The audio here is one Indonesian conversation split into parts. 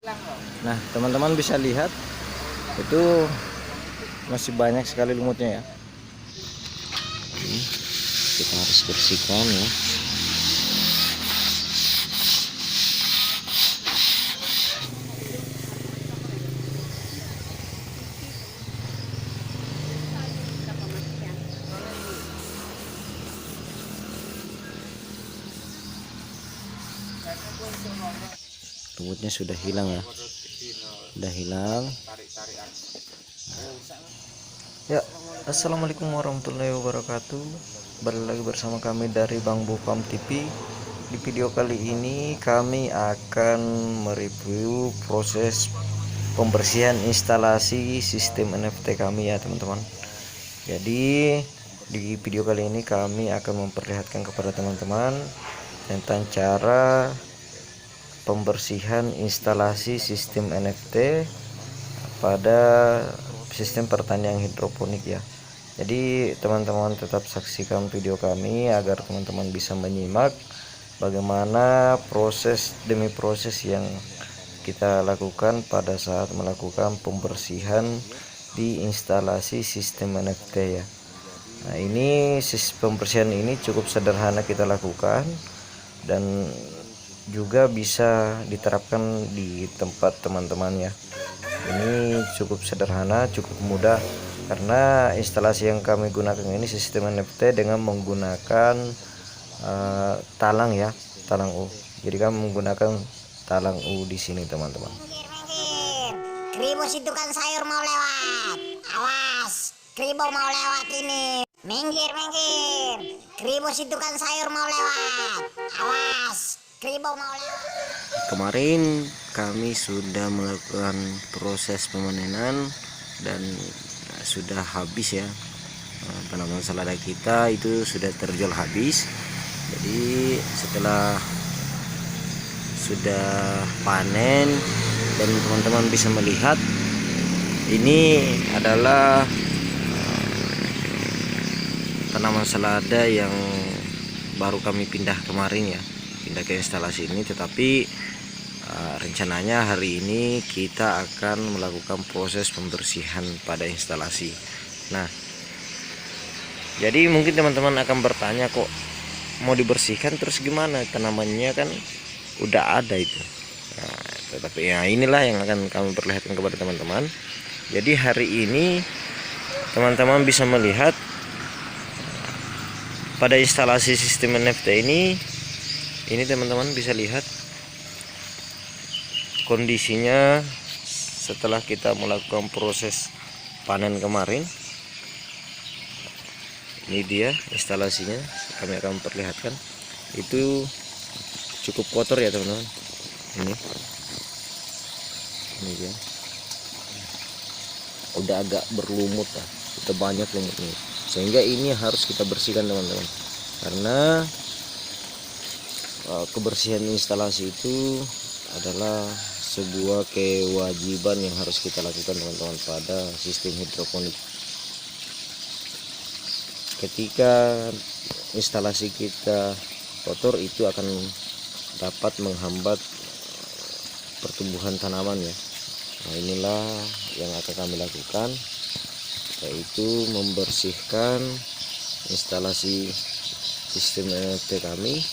Nah, teman-teman bisa lihat itu masih banyak sekali lumutnya ya. Kita harus bersihkan ya. Lumutnya sudah hilang ya, sudah hilang Ya, assalamualaikum warahmatullahi wabarakatuh. Balik lagi bersama kami dari Bang Bopam TV. Di video kali ini kami akan mereview proses pembersihan instalasi sistem NFT kami ya teman-teman. Jadi di video kali ini kami akan memperlihatkan kepada teman-teman tentang cara pembersihan instalasi sistem NFT pada sistem pertanian hidroponik ya. Jadi teman-teman tetap saksikan video kami agar teman-teman bisa menyimak bagaimana proses demi proses yang kita lakukan pada saat melakukan pembersihan di instalasi sistem NFT ya. Nah, ini pembersihan ini cukup sederhana kita lakukan dan juga bisa diterapkan di tempat teman-teman ya. Ini cukup sederhana, cukup mudah karena instalasi yang kami gunakan ini sistem NFT dengan menggunakan talang ya, talang U. Jadi kami menggunakan talang U di sini teman-teman. Kribos itu kan sayur mau lewat. Awas, Kribo mau lewat ini. Minggir. Kribos itu kan sayur mau lewat. Awas, Kribo mau lewat. Kemarin kami sudah melakukan proses pemanenan dan sudah habis ya. Tanaman selada kita itu sudah terjual habis. Jadi setelah sudah panen dan teman-teman bisa melihat ini adalah tanaman selada yang baru kami pindah kemarin ya, pindah ke instalasi ini. Tetapi rencananya hari ini kita akan melakukan proses pembersihan pada instalasi. Nah, jadi mungkin teman-teman akan bertanya, kok mau dibersihkan terus gimana, tanamannya kan udah ada itu. Nah, tetapi ya inilah yang akan kami perlihatkan kepada teman-teman. Jadi hari ini teman-teman bisa melihat pada instalasi sistem NFT ini teman-teman bisa lihat kondisinya setelah kita melakukan proses panen kemarin. Ini dia instalasinya, kami akan memperlihatkan. Itu cukup kotor ya teman-teman. Ini dia, udah agak berlumut lah, udah banyak lumutnya, sehingga ini harus kita bersihkan teman-teman, karena kebersihan instalasi itu adalah sebuah kewajiban yang harus kita lakukan teman-teman pada sistem hidroponik. Ketika instalasi kita kotor, itu akan dapat menghambat pertumbuhan tanaman ya. Nah, inilah yang akan kami lakukan, yaitu membersihkan instalasi sistem NFT kami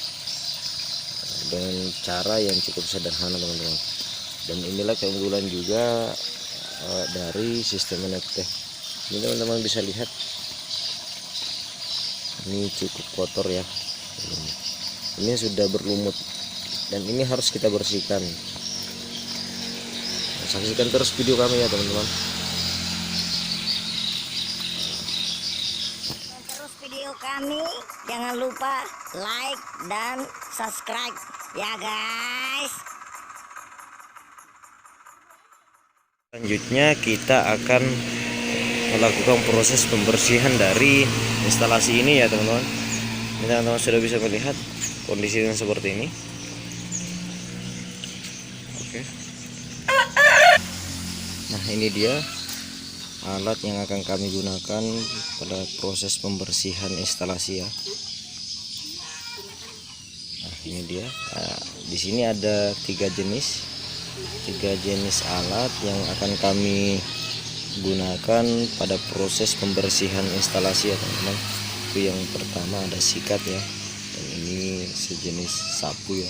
dengan cara yang cukup sederhana teman-teman. Dan inilah keunggulan juga dari sistem NFT. Ini teman-teman bisa lihat, ini cukup kotor ya, ini sudah berlumut dan ini harus kita bersihkan. Saksikan terus video kami ya teman-teman. Terus video kami, jangan lupa like dan subscribe ya guys. Selanjutnya kita akan melakukan proses pembersihan dari instalasi ini ya teman-teman. Teman-teman sudah bisa melihat kondisinya seperti ini. Oke. Nah, ini dia alat yang akan kami gunakan pada proses pembersihan instalasi ya. Nah, ini dia. Nah, di sini ada 3 jenis. 3 jenis alat yang akan kami gunakan pada proses pembersihan instalasi ya teman-teman. Itu yang pertama ada sikat ya, dan ini sejenis sapu ya,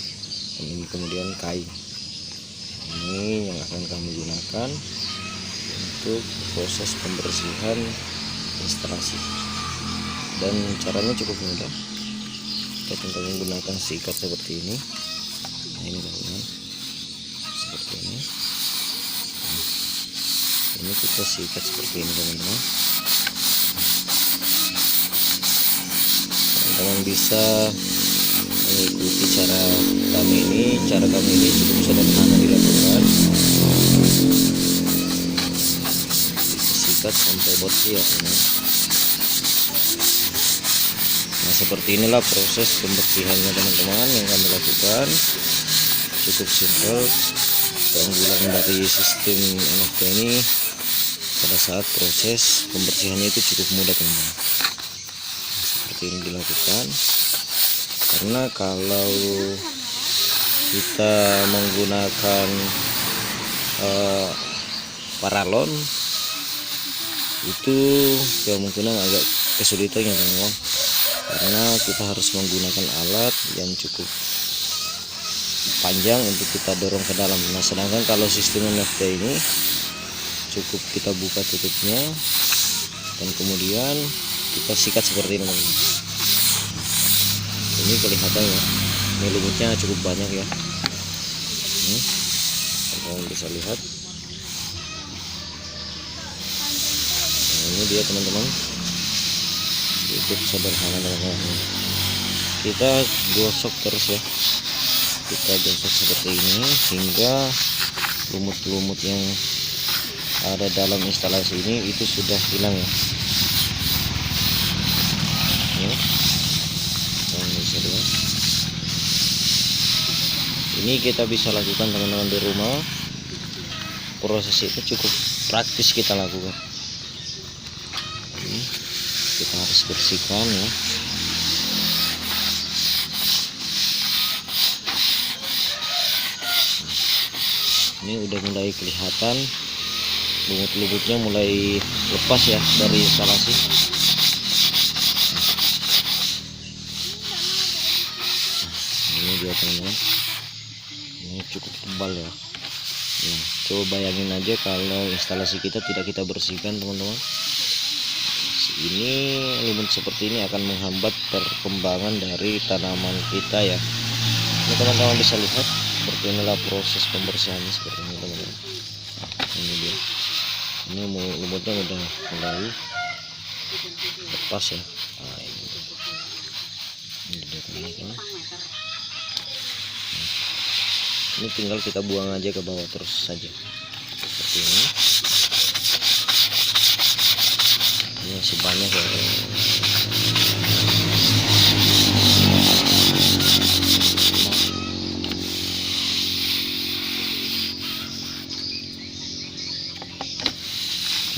dan ini kemudian kain. Ini yang akan kami gunakan untuk proses pembersihan instalasi, dan caranya cukup mudah. Kita tinggal menggunakan sikat seperti ini. Nah, ini teman-teman, seperti ini. Ini kita sikat seperti ini teman-teman. Teman-teman bisa mengikuti cara kami ini. Cara kami ini cukup sederhana dilakukan. Kita sikat sampai bersih ya teman-teman. Nah, seperti inilah proses pembersihannya teman-teman yang kami lakukan. Cukup simpel. Keunggulan dari sistem NFT ini pada saat proses pembersihannya itu cukup mudah teman-teman. Seperti ini dilakukan, karena kalau kita menggunakan paralon itu kemungkinan agak kesulitan ya teman-teman, karena kita harus menggunakan alat yang cukup panjang untuk kita dorong ke dalam. Nah, sedangkan kalau sistem NFT ini cukup kita buka tutupnya dan kemudian kita sikat seperti ini teman-teman. Ini kelihatan ya, ini lumutnya cukup banyak ya. Ini kalian bisa lihat. Nah, ini dia teman-teman, cukup sederhana teman-teman. Kita gosok terus ya, kita gosok seperti ini hingga lumut-lumut yang ada dalam instalasi ini itu sudah hilang ya. Bisa lihat. Ini kita bisa lakukan teman-teman di rumah. Proses itu cukup praktis kita lakukan. Ini kita harus bersihkan ya. Ini udah mulai kelihatan lumut-lumutnya mulai lepas ya dari instalasi. Ini dia teman-teman, ini cukup tebal ya. Nah, coba bayangin aja kalau instalasi kita tidak kita bersihkan teman-teman. Ini lumut seperti ini akan menghambat perkembangan dari tanaman kita ya. Ini teman-teman bisa lihat, seperti inilah proses pembersihannya seperti ini teman-teman. Ini dia, ini lumutnya udah mulai lepas ya. Nah, ini dia teman-teman. Ini tinggal kita buang aja ke bawah terus saja seperti ini. Ini masih banyak ya.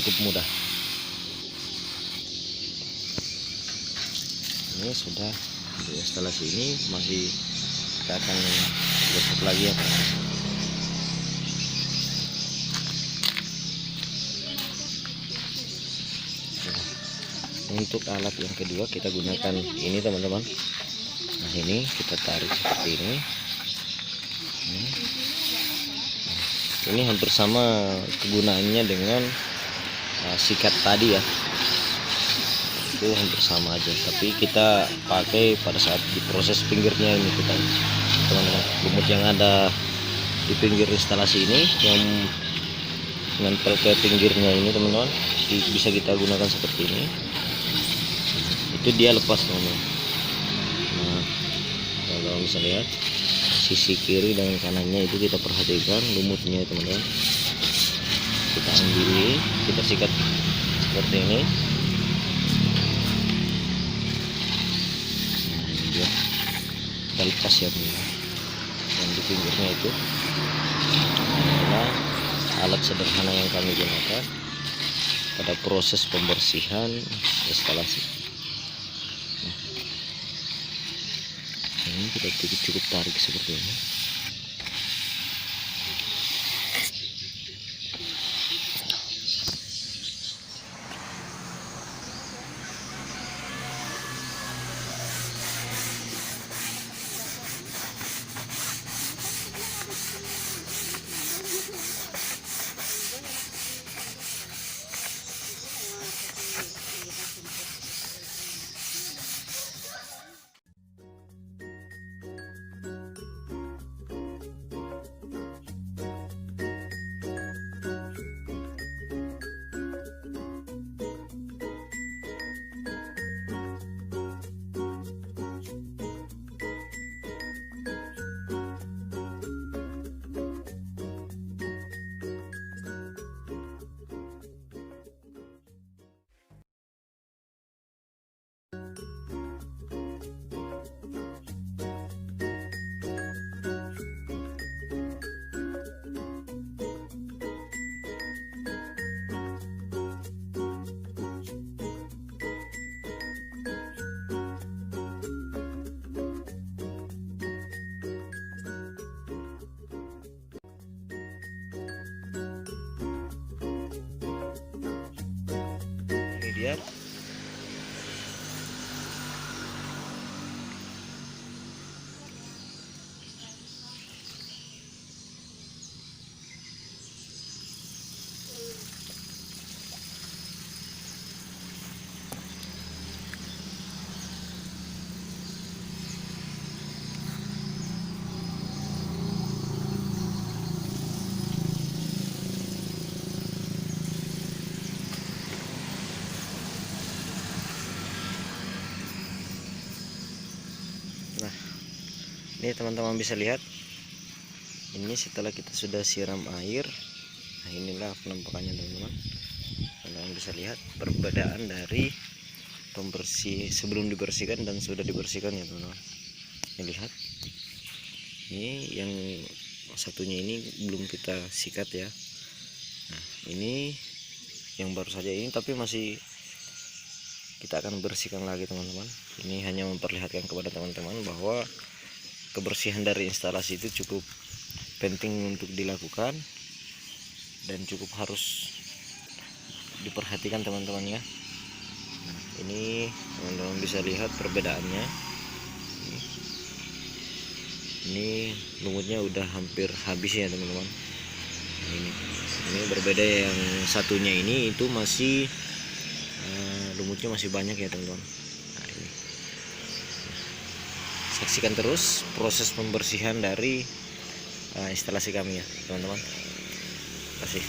Cukup mudah. Ini sudah di instalasi ini, masih kita akan gosok lagi ya. Untuk alat yang kedua kita gunakan ini teman-teman. Nah, ini kita tarik seperti ini. Ini hampir sama kegunaannya dengan sikat tadi ya. Itu hampir sama aja, tapi kita pakai pada saat di proses pinggirnya ini kita teman-teman. Lumut yang ada di pinggir instalasi ini yang nempel ke pinggirnya ini teman-teman, bisa kita gunakan seperti ini. Itu dia lepas teman-teman. Nah, kalau bisa lihat sisi kiri dan kanannya itu kita perhatikan lumutnya teman-teman. Kita ambil, kita sikat seperti ini. Nah, ini dia, kita lepas ya teman-teman. Yang di pinggirnya itu adalah alat sederhana yang kami gunakan pada proses pembersihan instalasi. Ini kita cukup tarik seperti ini. dia. Nah, ini teman-teman bisa lihat, ini setelah kita sudah siram air. Nah, inilah penampakannya teman-teman. Teman-teman bisa lihat perbedaan dari pembersih sebelum dibersihkan dan sudah dibersihkan ya teman-teman. Ini lihat, ini yang satunya ini belum kita sikat ya. Nah, ini yang baru saja ini, tapi masih kita akan bersihkan lagi teman-teman. Ini hanya memperlihatkan kepada teman-teman bahwa kebersihan dari instalasi itu cukup penting untuk dilakukan dan cukup harus diperhatikan teman-teman ya. Nah, ini teman-teman bisa lihat perbedaannya. Ini lumutnya udah hampir habis ya teman-teman. Nah, ini berbeda, yang satunya ini itu masih lumutnya masih banyak ya teman-teman. Nah, ini saksikan terus proses pembersihan dari instalasi kami ya teman-teman. Terima kasih.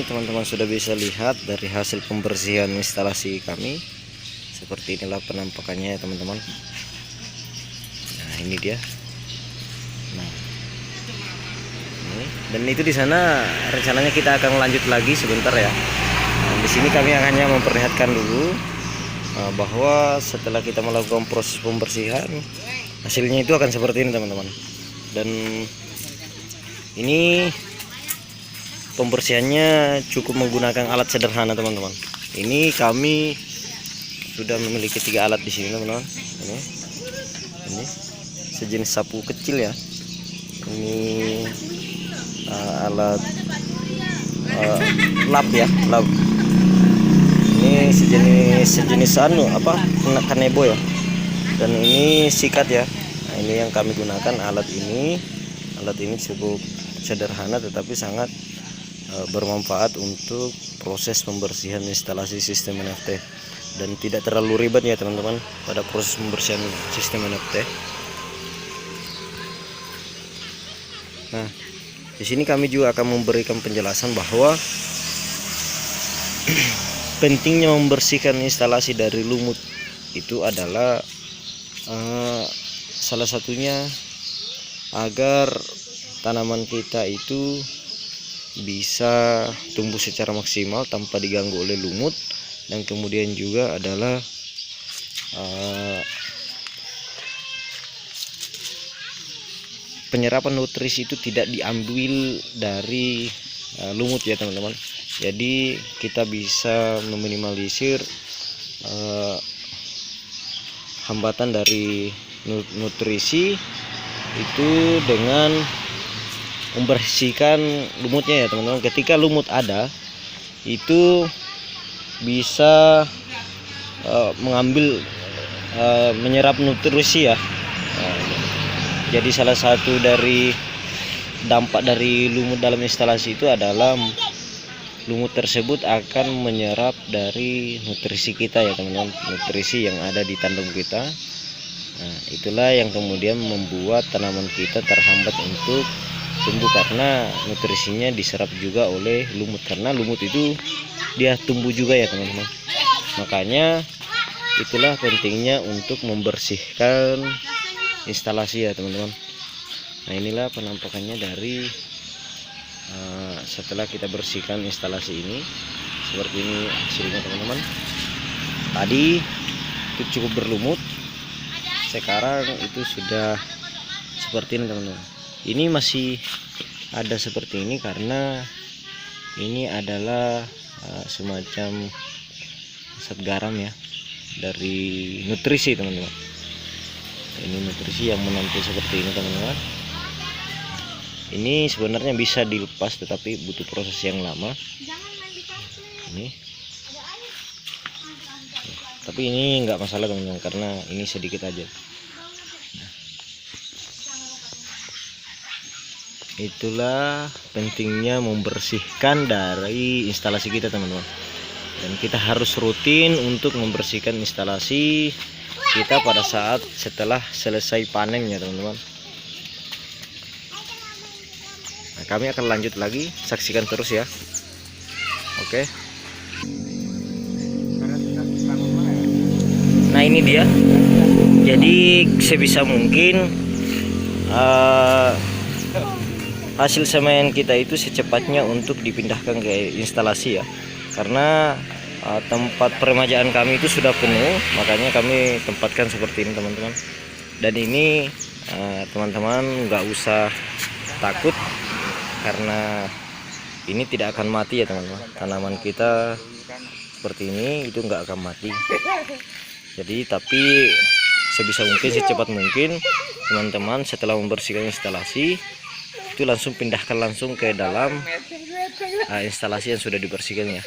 Teman-teman sudah bisa lihat dari hasil pembersihan instalasi kami, seperti inilah penampakannya ya teman-teman. Nah, ini dia. Nah, ini. Dan itu di sana rencananya kita akan lanjut lagi sebentar ya. Nah, di sini kami hanya memperlihatkan dulu bahwa setelah kita melakukan proses pembersihan, hasilnya itu akan seperti ini teman-teman. Dan ini pembersihannya cukup menggunakan alat sederhana teman-teman. Ini kami sudah memiliki 3 alat di sini teman-teman. Ini sejenis sapu kecil ya. Ini alat lap ya, lap. Ini sejenis kanebo ya. Dan ini sikat ya. Nah, ini yang kami gunakan alat ini. Alat ini cukup sederhana tetapi sangat bermanfaat untuk proses pembersihan instalasi sistem NFT, dan tidak terlalu ribet ya teman-teman pada proses pembersihan sistem NFT. Nah, di sini kami juga akan memberikan penjelasan bahwa pentingnya membersihkan instalasi dari lumut itu adalah salah satunya agar tanaman kita itu bisa tumbuh secara maksimal tanpa diganggu oleh lumut. Dan kemudian juga adalah penyerapan nutrisi itu tidak diambil dari lumut ya teman-teman. Jadi kita bisa meminimalisir hambatan dari nutrisi itu dengan membersihkan lumutnya ya teman-teman. Ketika lumut ada itu bisa mengambil menyerap nutrisi ya. Jadi salah satu dari dampak dari lumut dalam instalasi itu adalah lumut tersebut akan menyerap dari nutrisi kita ya teman-teman, nutrisi yang ada di tandung kita. Nah, itulah yang kemudian membuat tanaman kita terhambat untuk tumbuh karena nutrisinya diserap juga oleh lumut, karena lumut itu dia tumbuh juga ya teman-teman. Makanya itulah pentingnya untuk membersihkan instalasi ya teman-teman. Nah, inilah penampakannya dari setelah kita bersihkan instalasi ini. Seperti ini hasilnya teman-teman. Tadi itu cukup berlumut, sekarang itu sudah seperti ini teman-teman. Ini masih ada seperti ini karena ini adalah semacam zat garam ya dari nutrisi teman-teman. Ini nutrisi yang menempel seperti ini teman-teman. Ini sebenarnya bisa dilepas tetapi butuh proses yang lama. Ini tapi ini enggak masalah teman-teman karena ini sedikit aja. Itulah pentingnya membersihkan dari instalasi kita teman-teman. Dan kita harus rutin untuk membersihkan instalasi kita pada saat setelah selesai panennya teman-teman. Nah, kami akan lanjut lagi, saksikan terus ya. Oke. Nah, ini dia. Jadi sebisa mungkin hasil semen kita itu secepatnya untuk dipindahkan ke instalasi ya, karena tempat peremajaan kami itu sudah penuh, makanya kami tempatkan seperti ini teman-teman. Dan ini teman-teman nggak usah takut karena ini tidak akan mati ya teman-teman. Tanaman kita seperti ini itu nggak akan mati. Jadi tapi sebisa mungkin secepat mungkin teman-teman setelah membersihkan instalasi itu langsung pindahkan langsung ke dalam instalasi yang sudah dibersihkannya.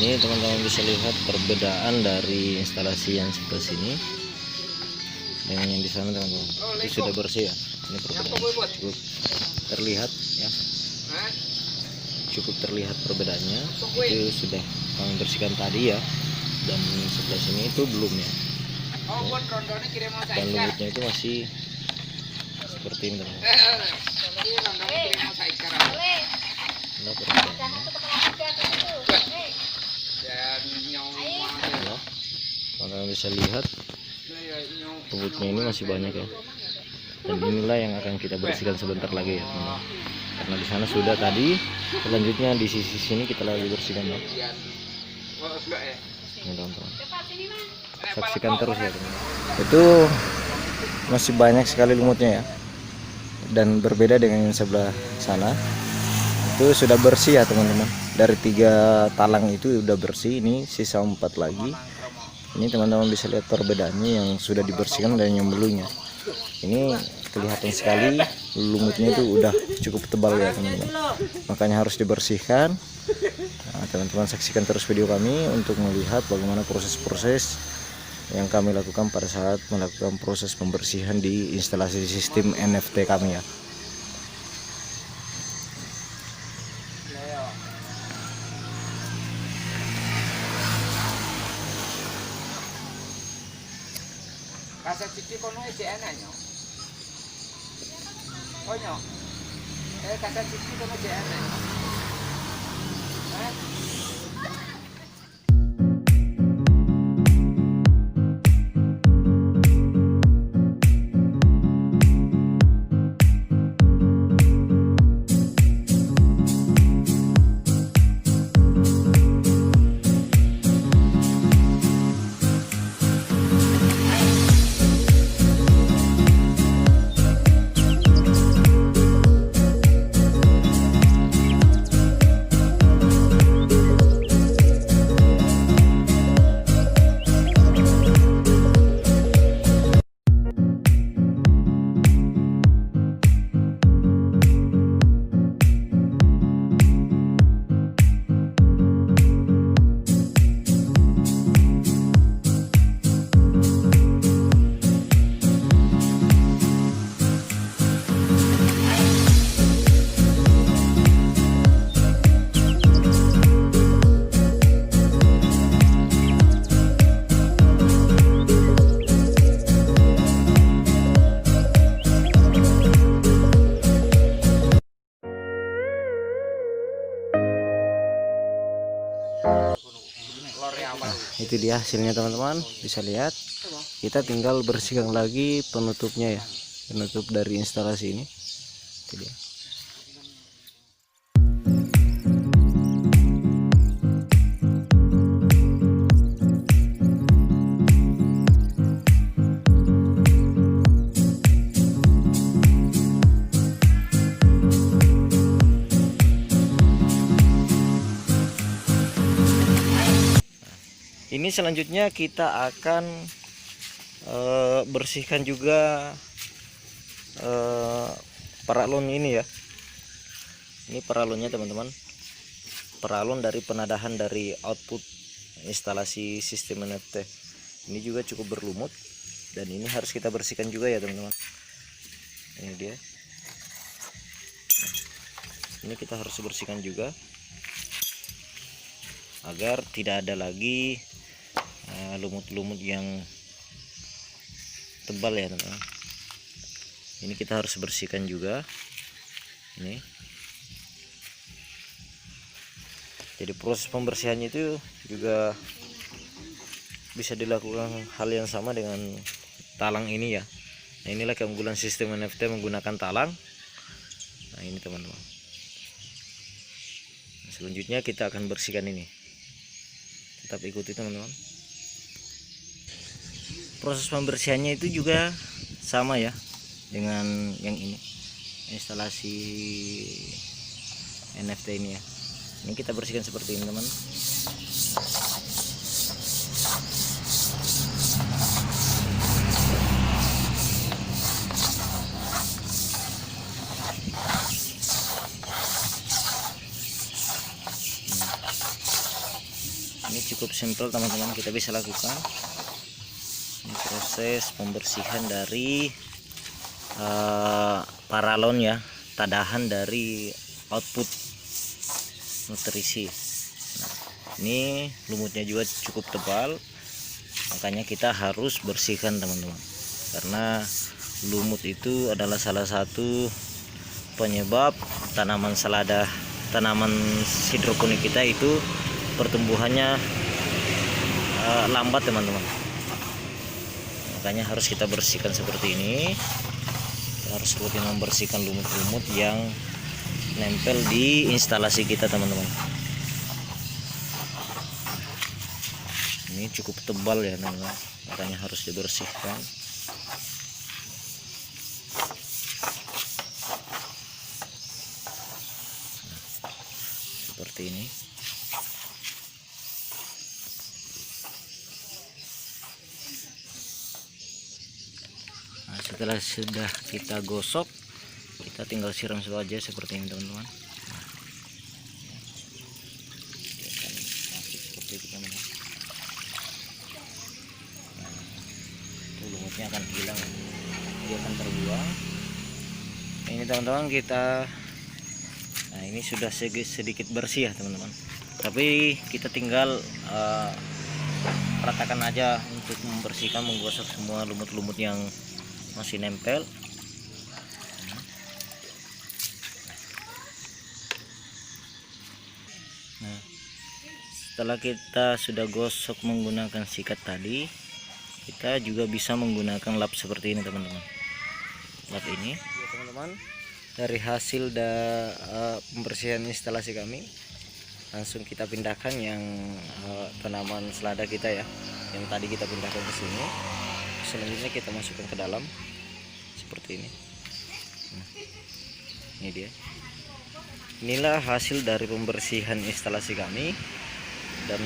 Ini teman-teman bisa lihat perbedaan dari instalasi yang sebelah sini dengan yang di sana teman-teman. Itu sudah bersih ya. Ini perbedaan cukup terlihat ya. Cukup terlihat perbedaannya. Itu sudah kami bersihkan tadi ya. Dan sebelah sini itu belum ya. Dan lumutnya itu masih seperti ini teman-teman. Nah, perbedaannya. Kalian bisa lihat lumutnya ini masih banyak ya, dan inilah yang akan kita bersihkan sebentar lagi ya teman-teman. Karena di sana sudah tadi, selanjutnya di sisi sini kita lagi bersihkan ya. Ini teman-teman, saksikan terus ya teman-teman. Itu masih banyak sekali lumutnya ya, dan berbeda dengan yang sebelah sana. Itu sudah bersih ya teman-teman. Dari 3 talang itu udah bersih, ini sisa 4 lagi. Ini teman-teman bisa lihat perbedaannya yang sudah dibersihkan dan yang belumnya. Ini kelihatan sekali lumutnya itu udah cukup tebal ya teman-teman, makanya harus dibersihkan. Nah, teman-teman saksikan terus video kami untuk melihat bagaimana proses-proses yang kami lakukan pada saat melakukan proses pembersihan di instalasi sistem NFT kami ya. Kasih cici kono JN nya. Oh nyo. Kasih cici kono JN nya. Itu dia hasilnya teman-teman, bisa lihat. Kita tinggal bersihkan lagi penutupnya ya, penutup dari instalasi ini. Itu dia. Ini selanjutnya kita akan bersihkan juga paralon ini ya. Ini paralonnya teman-teman, paralon dari penadahan dari output instalasi sistem NFT. Ini juga cukup berlumut dan ini harus kita bersihkan juga ya teman-teman. Ini dia. Nah, ini kita harus bersihkan juga agar tidak ada lagi lumut-lumut yang tebal ya teman-teman. Ini kita harus bersihkan juga ini. Jadi proses pembersihannya itu juga bisa dilakukan hal yang sama dengan talang ini ya. Nah, inilah keunggulan sistem NFT menggunakan talang. Nah, ini teman-teman. Selanjutnya kita akan bersihkan ini. Tetap ikuti teman-teman. Proses pembersihannya itu juga sama ya dengan yang ini, instalasi NFT ini ya. Ini kita bersihkan seperti ini teman. Ini cukup simpel teman-teman, kita bisa lakukan. Ini proses pembersihan dari paralon ya, tadahan dari output nutrisi. Nah, ini lumutnya juga cukup tebal, makanya kita harus bersihkan teman-teman, karena lumut itu adalah salah satu penyebab tanaman selada, tanaman hidroponik kita itu pertumbuhannya lambat teman-teman. Makanya harus kita bersihkan seperti ini. Kita harus rutin membersihkan lumut-lumut yang nempel di instalasi kita teman-teman. Ini cukup tebal ya teman-teman, makanya harus dibersihkan. Seperti ini. setelah sudah kita gosok, kita tinggal siram saja seperti ini teman-teman. Dia akan masuk seperti itu teman-teman. Itu lumutnya akan hilang, dia akan terbuang. Ini teman-teman kita, nah ini sudah sedikit bersih ya teman-teman, tapi kita tinggal ratakan aja untuk membersihkan, menggosok semua lumut-lumut yang masih nempel. Nah, setelah kita sudah gosok menggunakan sikat tadi, kita juga bisa menggunakan lap seperti ini teman-teman. Lap ini ya teman-teman, dari hasil pembersihan instalasi kami, langsung kita pindahkan yang tanaman selada kita ya, yang tadi kita pindahkan ke sini. Selanjutnya kita masukkan ke dalam seperti ini. Nah, ini dia. Inilah hasil dari pembersihan instalasi kami. Dan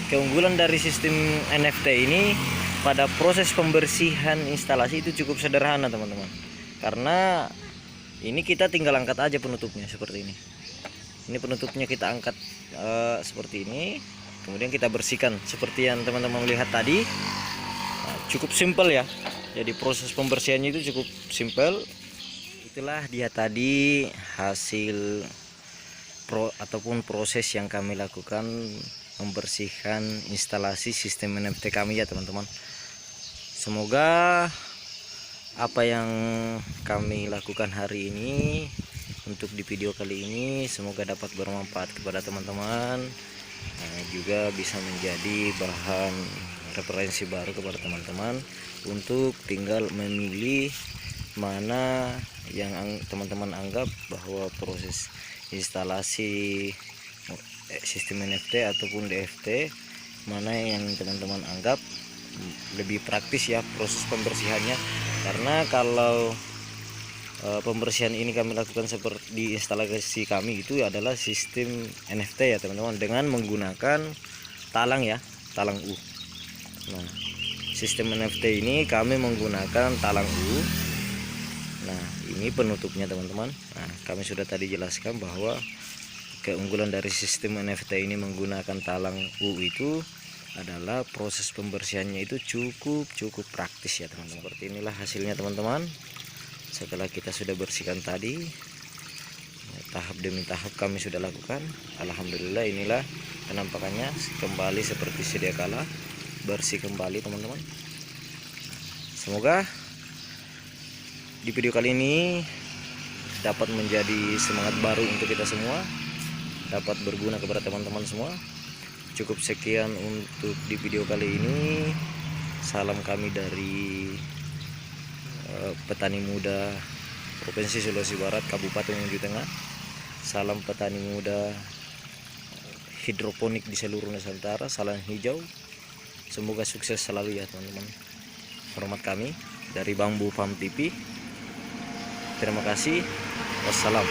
keunggulan dari sistem NFT ini, pada proses pembersihan instalasi itu cukup sederhana teman-teman, karena ini kita tinggal angkat aja penutupnya seperti ini. Ini penutupnya kita angkat seperti ini, kemudian kita bersihkan seperti yang teman-teman lihat tadi. Nah, cukup simpel ya, jadi proses pembersihannya itu cukup simpel. Itulah dia tadi hasil ataupun proses yang kami lakukan membersihkan instalasi sistem NFT kami ya teman-teman. Semoga apa yang kami lakukan hari ini untuk di video kali ini semoga dapat bermanfaat kepada teman-teman, juga bisa menjadi bahan referensi baru kepada teman-teman untuk tinggal memilih mana yang teman-teman anggap bahwa proses instalasi sistem NFT ataupun DFT mana yang teman-teman anggap lebih praktis ya proses pembersihannya. Karena kalau pembersihan ini kami lakukan seperti di instalasi kami itu adalah sistem NFT ya teman-teman, dengan menggunakan talang ya, talang U. Nah, sistem NFT ini kami menggunakan talang U. Nah, ini penutupnya teman-teman. Nah, kami sudah tadi jelaskan bahwa keunggulan dari sistem NFT ini menggunakan talang U itu adalah proses pembersihannya itu cukup praktis ya teman-teman. Seperti inilah hasilnya teman-teman. Setelah kita sudah bersihkan tadi, tahap demi tahap kami sudah lakukan. Alhamdulillah inilah penampakannya kembali seperti sedia kala, bersih kembali teman-teman. Semoga di video kali ini dapat menjadi semangat baru untuk kita semua, dapat berguna kepada teman-teman semua. Cukup sekian untuk di video kali ini. Salam kami dari petani muda Provinsi Sulawesi Barat, Kabupaten Maluku Tengah. Salam petani muda hidroponik di seluruh Nusantara, salam hijau. Semoga sukses selalu ya teman-teman. Hormat kami dari Bang Bu Pam TV. Terima kasih. Wassalam.